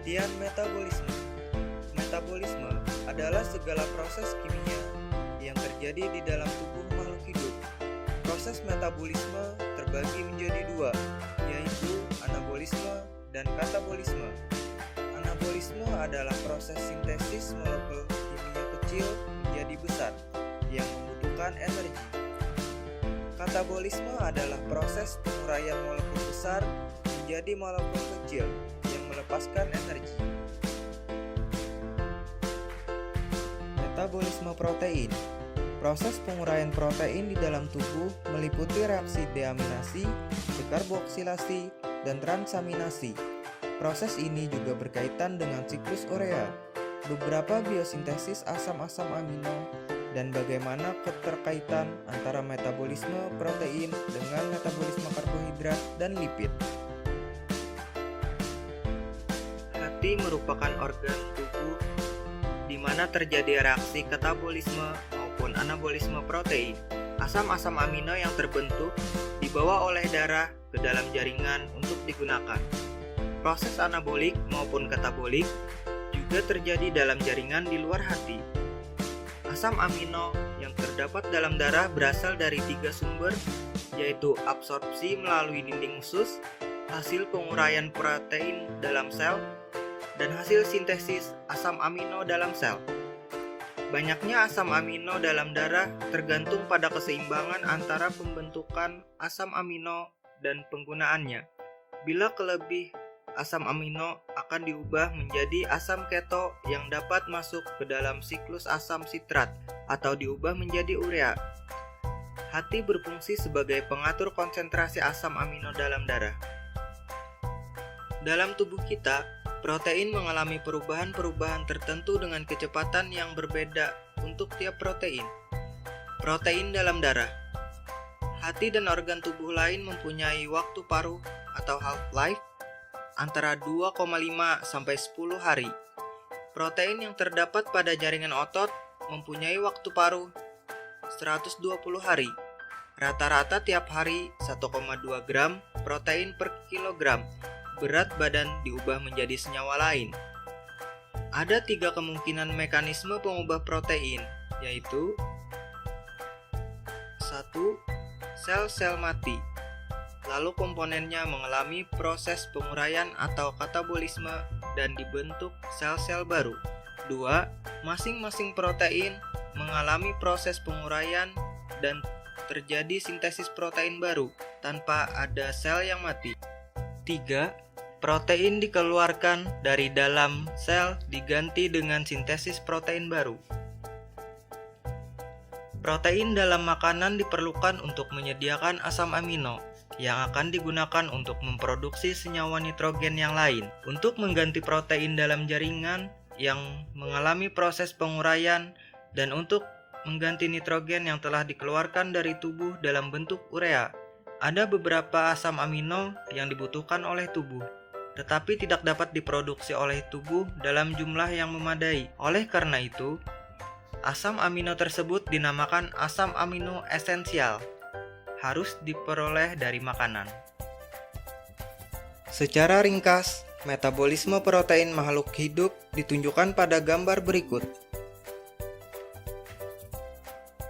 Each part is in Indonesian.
Pengertian metabolisme. Metabolisme adalah segala proses kimia yang terjadi di dalam tubuh makhluk hidup. Proses metabolisme terbagi menjadi dua, yaitu anabolisme dan katabolisme. Anabolisme adalah proses sintesis molekul kimia kecil menjadi besar yang membutuhkan energi. Katabolisme adalah proses penguraian molekul besar menjadi molekul kecil yang melepaskan energi. Metabolisme protein. Proses penguraian protein di dalam tubuh meliputi reaksi deaminasi, dekarboksilasi, dan transaminasi. Proses ini juga berkaitan dengan siklus urea, beberapa biosintesis asam-asam amino, dan bagaimana keterkaitan antara metabolisme protein dengan metabolisme karbohidrat dan lipid. Hati merupakan organ tubuh di mana terjadi reaksi katabolisme maupun anabolisme protein. Asam-asam amino yang terbentuk dibawa oleh darah ke dalam jaringan untuk digunakan. Proses anabolik maupun katabolik juga terjadi dalam jaringan di luar hati. Asam amino yang terdapat dalam darah berasal dari 3 sumber, yaitu absorpsi melalui dinding usus, hasil penguraian protein dalam sel, dan hasil sintesis asam amino dalam sel. Banyaknya asam amino dalam darah tergantung pada keseimbangan antara pembentukan asam amino dan penggunaannya. Bila kelebih asam amino akan diubah menjadi asam keto yang dapat masuk ke dalam siklus asam sitrat atau diubah menjadi urea. Hati berfungsi sebagai pengatur konsentrasi asam amino dalam darah. Dalam tubuh kita, protein mengalami perubahan-perubahan tertentu dengan kecepatan yang berbeda untuk tiap protein. Protein dalam darah. Hati dan organ tubuh lain mempunyai waktu paruh atau half-life antara 2,5 sampai 10 hari. Protein yang terdapat pada jaringan otot mempunyai waktu paruh 120 hari. Rata-rata tiap hari 1,2 gram protein per kilogram berat badan diubah menjadi senyawa lain. Ada 3 kemungkinan mekanisme pengubah protein, yaitu 1. Sel-sel mati. Lalu komponennya mengalami proses penguraian atau katabolisme dan dibentuk sel-sel baru. 2. Masing-masing protein mengalami proses penguraian dan terjadi sintesis protein baru tanpa ada sel yang mati. 3. Protein dikeluarkan dari dalam sel diganti dengan sintesis protein baru. Protein dalam makanan diperlukan untuk menyediakan asam amino yang akan digunakan untuk memproduksi senyawa nitrogen yang lain. Untuk mengganti protein dalam jaringan yang mengalami proses penguraian dan untuk mengganti nitrogen yang telah dikeluarkan dari tubuh dalam bentuk urea. Ada beberapa asam amino yang dibutuhkan oleh tubuh, tetapi tidak dapat diproduksi oleh tubuh dalam jumlah yang memadai. Oleh karena itu, asam amino tersebut dinamakan asam amino esensial. Harus diperoleh dari makanan. Secara ringkas, metabolisme protein makhluk hidup ditunjukkan pada gambar berikut.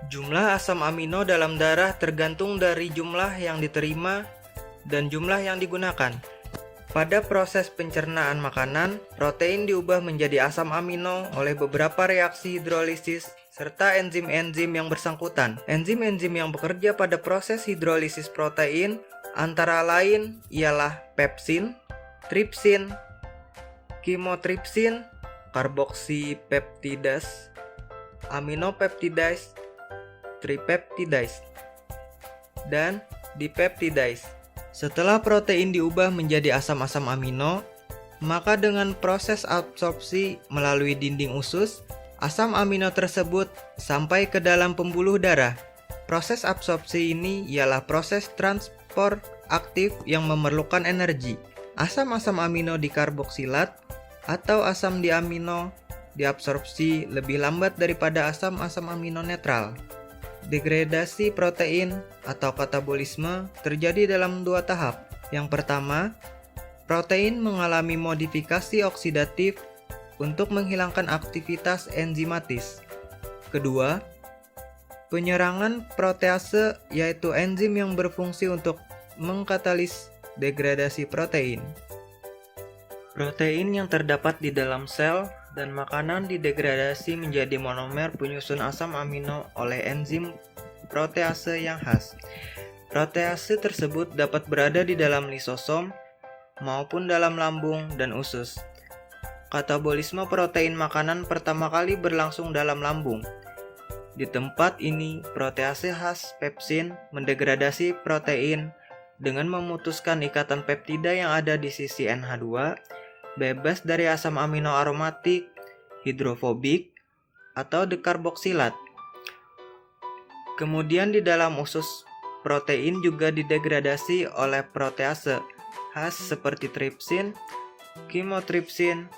Jumlah asam amino dalam darah tergantung dari jumlah yang diterima dan jumlah yang digunakan. Pada proses pencernaan makanan, protein diubah menjadi asam amino oleh beberapa reaksi hidrolisis serta enzim-enzim yang bersangkutan. Enzim-enzim yang bekerja pada proses hidrolisis protein antara lain ialah pepsin, tripsin, chymotrypsin, carboxypeptidase, aminopeptidase, tripeptidase, dan dipeptidase. Setelah protein diubah menjadi asam-asam amino, maka dengan proses absorpsi melalui dinding usus, asam amino tersebut sampai ke dalam pembuluh darah. Proses absorpsi ini ialah proses transport aktif yang memerlukan energi. Asam-asam amino dikarboksilat atau asam diamino diabsorpsi lebih lambat daripada asam-asam amino netral. Degradasi protein atau katabolisme terjadi dalam 2 tahap. Yang pertama, Protein mengalami modifikasi oksidatif untuk menghilangkan aktivitas enzimatis. Kedua, penyerangan protease yaitu enzim yang berfungsi untuk mengkatalis degradasi protein. Protein yang terdapat di dalam sel dan makanan didegradasi menjadi monomer penyusun asam amino oleh enzim protease yang khas. Protease tersebut dapat berada di dalam lisosom maupun dalam lambung dan usus. Katabolisme protein makanan pertama kali berlangsung dalam lambung. Di tempat ini, protease khas pepsin mendegradasi protein dengan memutuskan ikatan peptida yang ada di sisi NH2, bebas dari asam amino aromatik, hidrofobik, atau dekarboksilat. Kemudian di dalam usus, protein juga didegradasi oleh protease khas seperti tripsin, chymotrypsin,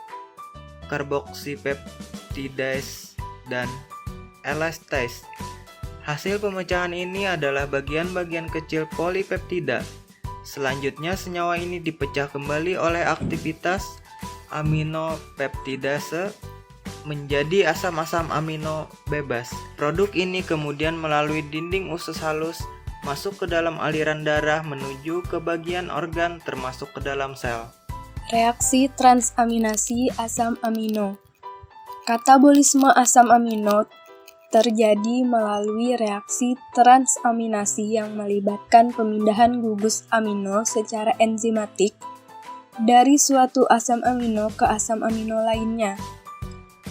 carboxypeptidase, dan elastase. Hasil pemecahan ini adalah bagian-bagian kecil polipeptida. Selanjutnya senyawa ini dipecah kembali oleh aktivitas aminopeptidase menjadi asam-asam amino bebas. Produk ini kemudian melalui dinding usus halus masuk ke dalam aliran darah menuju ke bagian organ termasuk ke dalam sel. Reaksi transaminasi asam amino. Katabolisme asam amino terjadi melalui reaksi transaminasi yang melibatkan pemindahan gugus amino secara enzimatik dari suatu asam amino ke asam amino lainnya.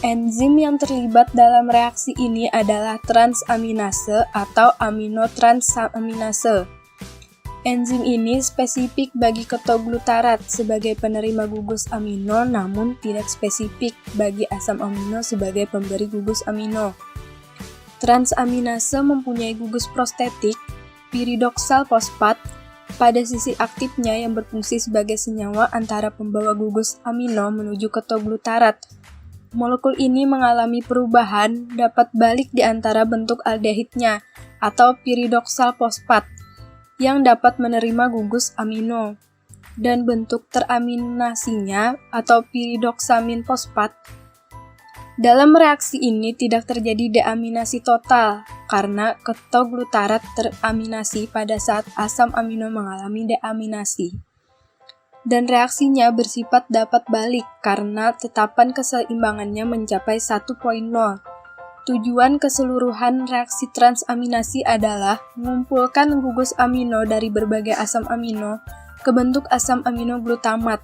Enzim yang terlibat dalam reaksi ini adalah transaminase atau aminotransaminase. Enzim ini spesifik bagi ketoglutarat sebagai penerima gugus amino namun tidak spesifik bagi asam amino sebagai pemberi gugus amino. Transaminase mempunyai gugus prostetik, piridoksal fosfat, pada sisi aktifnya yang berfungsi sebagai senyawa antara pembawa gugus amino menuju ketoglutarat. Molekul ini mengalami perubahan dapat balik di antara bentuk aldehidnya atau piridoksal fosfat yang dapat menerima gugus amino dan bentuk teraminasinya atau piridoksamin fosfat. Dalam reaksi ini tidak terjadi deaminasi total karena ketoglutarat teraminasi pada saat asam amino mengalami deaminasi. Dan reaksinya bersifat dapat balik karena tetapan keseimbangannya mencapai 1.0. Tujuan keseluruhan reaksi transaminasi adalah mengumpulkan gugus amino dari berbagai asam amino ke bentuk asam amino glutamat.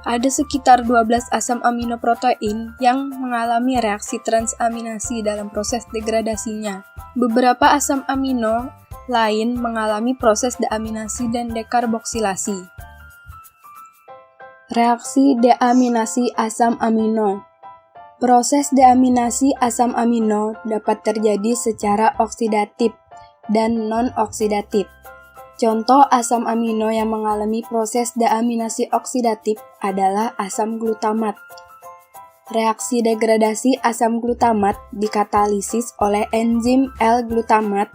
Ada sekitar 12 asam amino protein yang mengalami reaksi transaminasi dalam proses degradasinya. Beberapa asam amino lain mengalami proses deaminasi dan dekarboksilasi. Reaksi deaminasi asam amino. Proses deaminasi asam amino dapat terjadi secara oksidatif dan non-oksidatif. Contoh asam amino yang mengalami proses deaminasi oksidatif adalah asam glutamat. Reaksi degradasi asam glutamat dikatalisis oleh enzim L-glutamat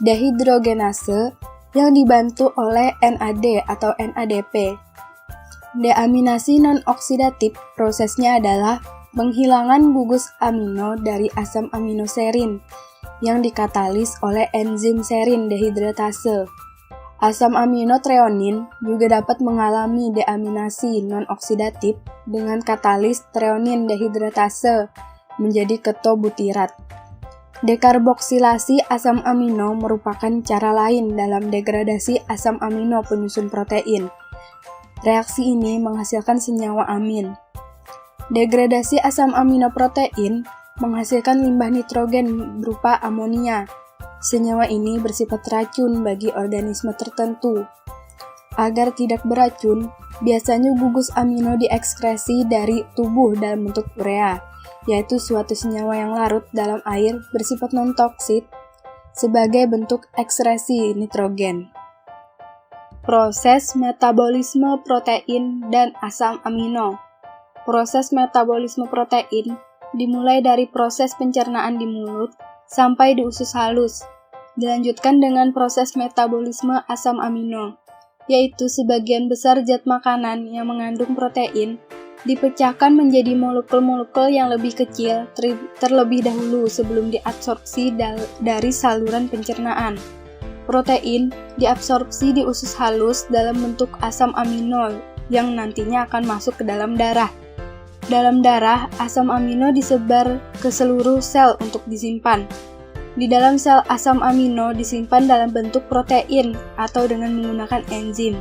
dehidrogenase yang dibantu oleh NAD atau NADP. Deaminasi non-oksidatif prosesnya adalah penghilangan gugus amino dari asam amino serin yang dikatalis oleh enzim serin dehidratase. Asam amino treonin juga dapat mengalami deaminasi non-oksidatif dengan katalis treonin dehidratase menjadi ketobutirat. Dekarboksilasi asam amino merupakan cara lain dalam degradasi asam amino penyusun protein. Reaksi ini menghasilkan senyawa amin. Degradasi asam amino protein menghasilkan limbah nitrogen berupa amonia. Senyawa ini bersifat racun bagi organisme tertentu. Agar tidak beracun, biasanya gugus amino diekskresi dari tubuh dalam bentuk urea, yaitu suatu senyawa yang larut dalam air bersifat non-toksik sebagai bentuk ekskresi nitrogen. Proses metabolisme protein dan asam amino. Proses metabolisme protein dimulai dari proses pencernaan di mulut sampai di usus halus, dilanjutkan dengan proses metabolisme asam amino. yaitu sebagian besar zat makanan yang mengandung protein, dipecahkan menjadi molekul-molekul yang lebih kecil terlebih dahulu sebelum diabsorpsi dari saluran pencernaan. Protein diabsorpsi di usus halus dalam bentuk asam amino yang nantinya akan masuk ke dalam darah. Dalam darah, asam amino disebar ke seluruh sel untuk disimpan. Di dalam sel, asam amino disimpan dalam bentuk protein atau dengan menggunakan enzim.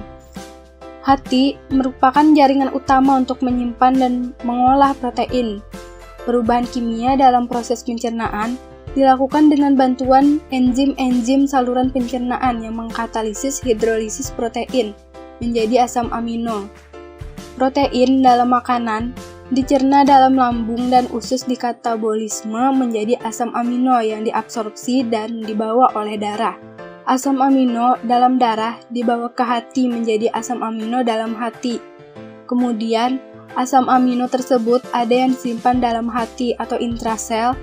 Hati merupakan jaringan utama untuk menyimpan dan mengolah protein. Perubahan kimia dalam proses pencernaan dilakukan dengan bantuan enzim-enzim saluran pencernaan yang mengkatalisis hidrolisis protein menjadi asam amino. Protein dalam makanan dicerna dalam lambung dan usus dikatabolisme menjadi asam amino yang diabsorpsi dan dibawa oleh darah. Asam amino dalam darah dibawa ke hati menjadi asam amino dalam hati. Kemudian, asam amino tersebut ada yang disimpan dalam hati atau intrasel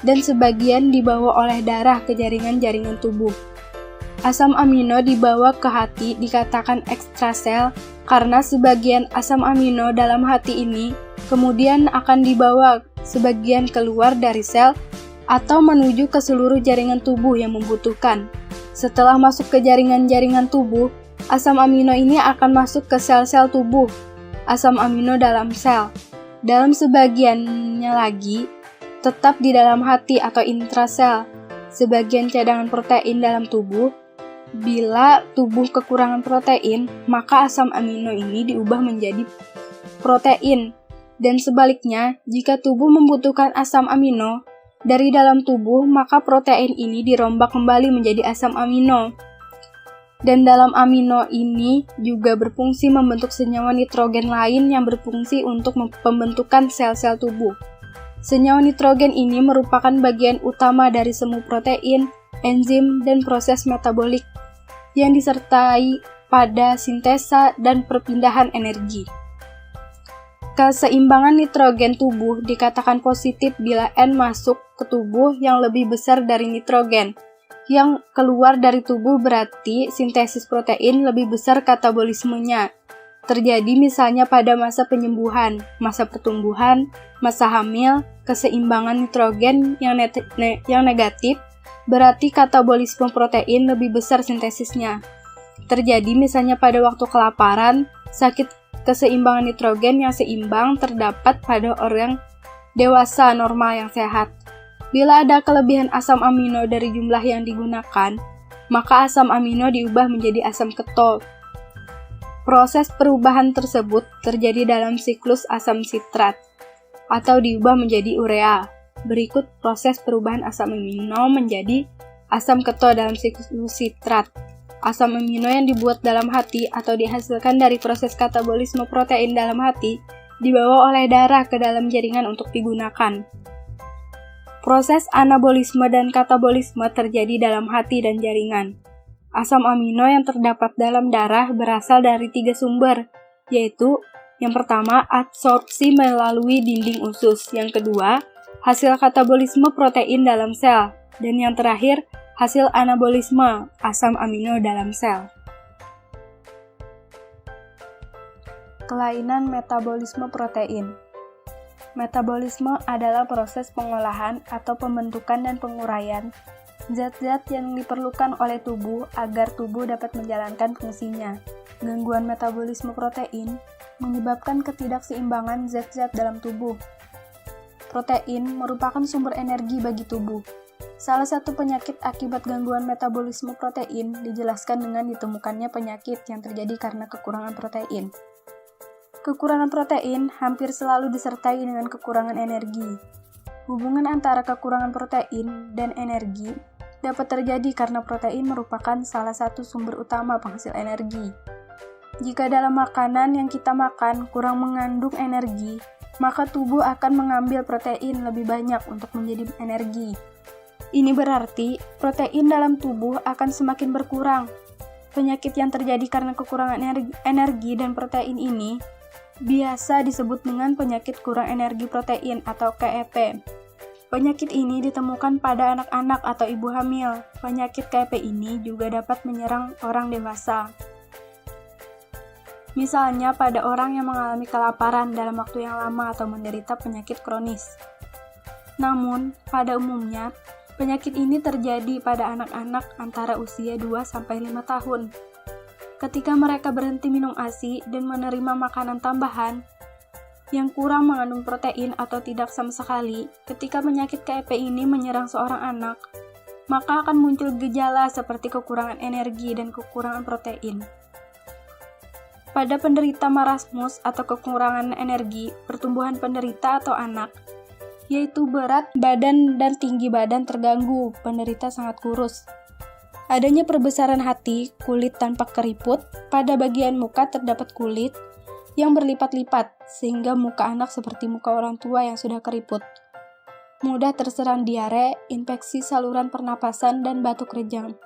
dan sebagian dibawa oleh darah ke jaringan-jaringan tubuh. Asam amino dibawa ke hati dikatakan ekstrasel karena sebagian asam amino dalam hati ini kemudian akan dibawa sebagian keluar dari sel atau menuju ke seluruh jaringan tubuh yang membutuhkan. Setelah masuk ke jaringan-jaringan tubuh, asam amino ini akan masuk ke sel-sel tubuh, asam amino dalam sel. Dalam sebagiannya lagi, tetap di dalam hati atau intrasel, sebagian cadangan protein dalam tubuh. Bila tubuh kekurangan protein, maka asam amino ini diubah menjadi protein. Dan sebaliknya, jika tubuh membutuhkan asam amino dari dalam tubuh, maka protein ini dirombak kembali menjadi asam amino. Dan dalam amino ini juga berfungsi membentuk senyawa nitrogen lain yang berfungsi untuk pembentukan sel-sel tubuh. Senyawa nitrogen ini merupakan bagian utama dari semu protein, enzim, dan proses metabolik yang disertai pada sintesa dan perpindahan energi. Keseimbangan nitrogen tubuh dikatakan positif bila N masuk ke tubuh yang lebih besar dari nitrogen yang keluar dari tubuh, berarti sintesis protein lebih besar katabolismenya. Terjadi misalnya pada masa penyembuhan, masa pertumbuhan, masa hamil. Keseimbangan nitrogen yang negatif berarti katabolisme protein lebih besar sintesisnya. Terjadi misalnya pada waktu kelaparan, sakit. Keseimbangan nitrogen yang seimbang terdapat pada orang dewasa normal yang sehat. Bila ada kelebihan asam amino dari jumlah yang digunakan, maka asam amino diubah menjadi asam keto. Proses perubahan tersebut terjadi dalam siklus asam sitrat atau diubah menjadi urea. Berikut proses perubahan asam amino menjadi asam keto dalam siklus sitrat. Asam amino yang dibuat dalam hati atau dihasilkan dari proses katabolisme protein dalam hati dibawa oleh darah ke dalam jaringan untuk digunakan. Proses anabolisme dan katabolisme terjadi dalam hati dan jaringan. Asam amino yang terdapat dalam darah berasal dari 3 sumber, yaitu yang pertama, absorpsi melalui dinding usus, yang kedua, hasil katabolisme protein dalam sel, dan yang terakhir, hasil anabolisme asam amino dalam sel. Kelainan metabolisme protein. Metabolisme adalah proses pengolahan atau pembentukan dan penguraian zat-zat yang diperlukan oleh tubuh agar tubuh dapat menjalankan fungsinya. Gangguan metabolisme protein menyebabkan ketidakseimbangan zat-zat dalam tubuh. Protein merupakan sumber energi bagi tubuh. Salah satu penyakit akibat gangguan metabolisme protein dijelaskan dengan ditemukannya penyakit yang terjadi karena kekurangan protein. Kekurangan protein hampir selalu disertai dengan kekurangan energi. Hubungan antara kekurangan protein dan energi dapat terjadi karena protein merupakan salah satu sumber utama penghasil energi. Jika dalam makanan yang kita makan kurang mengandung energi, maka tubuh akan mengambil protein lebih banyak untuk menjadi energi. Ini berarti protein dalam tubuh akan semakin berkurang. Penyakit yang terjadi karena kekurangan energi dan protein ini biasa disebut dengan penyakit kurang energi protein atau KEP. Penyakit ini ditemukan pada anak-anak atau ibu hamil. Penyakit KEP ini juga dapat menyerang orang dewasa. Misalnya pada orang yang mengalami kelaparan dalam waktu yang lama atau menderita penyakit kronis. Namun, pada umumnya, penyakit ini terjadi pada anak-anak antara usia 2-5 tahun. Ketika mereka berhenti minum ASI dan menerima makanan tambahan yang kurang mengandung protein atau tidak sama sekali, ketika penyakit KEP ini menyerang seorang anak, maka akan muncul gejala seperti kekurangan energi dan kekurangan protein. Pada penderita marasmus atau kekurangan energi, pertumbuhan penderita atau anak, yaitu berat badan dan tinggi badan terganggu, penderita sangat kurus. Adanya perbesaran hati, kulit tanpa keriput, pada bagian muka terdapat kulit yang berlipat-lipat, sehingga muka anak seperti muka orang tua yang sudah keriput. Mudah terserang diare, infeksi saluran pernapasan, dan batuk rejang.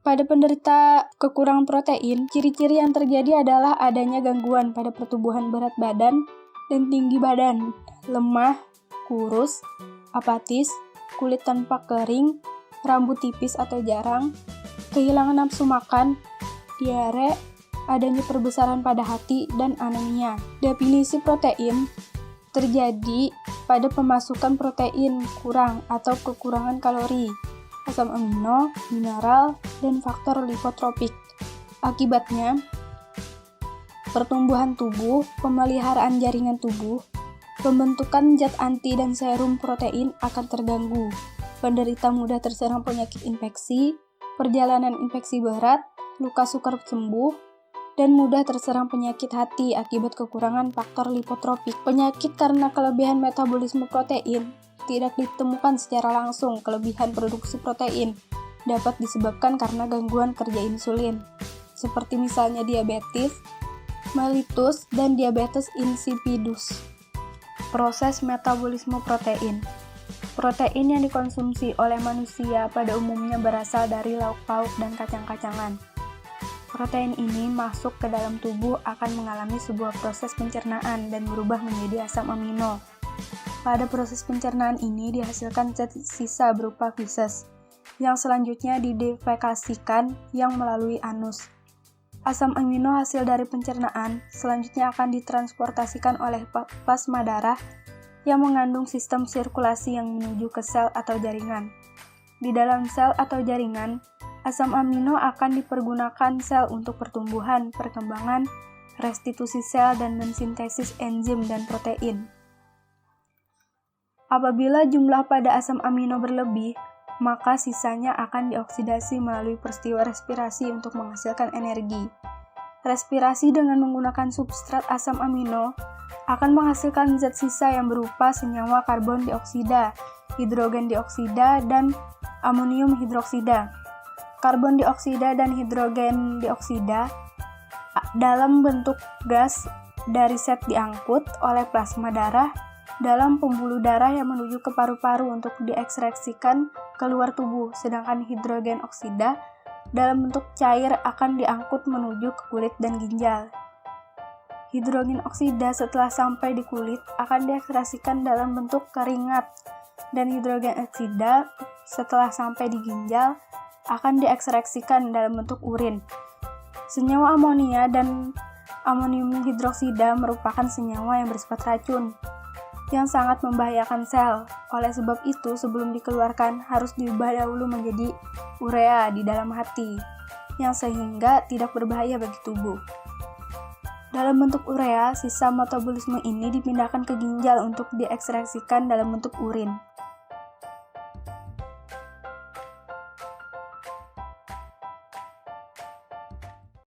Pada penderita kekurangan protein, ciri-ciri yang terjadi adalah adanya gangguan pada pertumbuhan berat badan dan tinggi badan, lemah, kurus, apatis, kulit tanpa kering, rambut tipis atau jarang, kehilangan nafsu makan, diare, adanya perbesaran pada hati, dan anemia. Definisi protein terjadi pada pemasukan protein kurang atau kekurangan kalori, asam amino, mineral, dan faktor lipotropik. Akibatnya, pertumbuhan tubuh, pemeliharaan jaringan tubuh, pembentukan zat anti dan serum protein akan terganggu. Penderita mudah terserang penyakit infeksi, perjalanan infeksi berat, luka sukar sembuh, dan mudah terserang penyakit hati akibat kekurangan faktor lipotropik. Penyakit karena kelebihan metabolisme protein tidak ditemukan secara langsung. Kelebihan produksi protein dapat disebabkan karena gangguan kerja insulin, seperti misalnya diabetes mellitus dan diabetes insipidus. Proses metabolisme protein. Protein yang dikonsumsi oleh manusia pada umumnya berasal dari lauk pauk dan kacang-kacangan. Protein ini masuk ke dalam tubuh akan mengalami sebuah proses pencernaan dan berubah menjadi asam amino. Pada proses pencernaan ini dihasilkan zat sisa berupa feses, yang selanjutnya didefekasikan yang melalui anus. Asam amino hasil dari pencernaan selanjutnya akan ditransportasikan oleh plasma darah yang mengandung sistem sirkulasi yang menuju ke sel atau jaringan. Di dalam sel atau jaringan, asam amino akan dipergunakan sel untuk pertumbuhan, perkembangan, restitusi sel, dan mensintesis enzim dan protein. Apabila jumlah pada asam amino berlebih, maka sisanya akan dioksidasi melalui peristiwa respirasi untuk menghasilkan energi. Respirasi dengan menggunakan substrat asam amino akan menghasilkan zat sisa yang berupa senyawa karbon dioksida, hidrogen dioksida, dan amonium hidroksida. Karbon dioksida dan hidrogen dioksida dalam bentuk gas dari set diangkut oleh plasma darah dalam pembuluh darah yang menuju ke paru-paru untuk diekstraksikan keluar tubuh, sedangkan hidrogen oksida dalam bentuk cair akan diangkut menuju ke kulit dan ginjal. Hidrogen oksida setelah sampai di kulit akan diekstraksikan dalam bentuk keringat, dan hidrogen oksida setelah sampai di ginjal akan diekstraksikan dalam bentuk urin. Senyawa amonia dan amonium hidroksida merupakan senyawa yang bersifat racun, yang sangat membahayakan sel. Oleh sebab itu, sebelum dikeluarkan harus diubah dahulu menjadi urea di dalam hati, yang sehingga tidak berbahaya bagi tubuh. Dalam bentuk urea, sisa metabolisme ini dipindahkan ke ginjal untuk diekstraksikan dalam bentuk urin.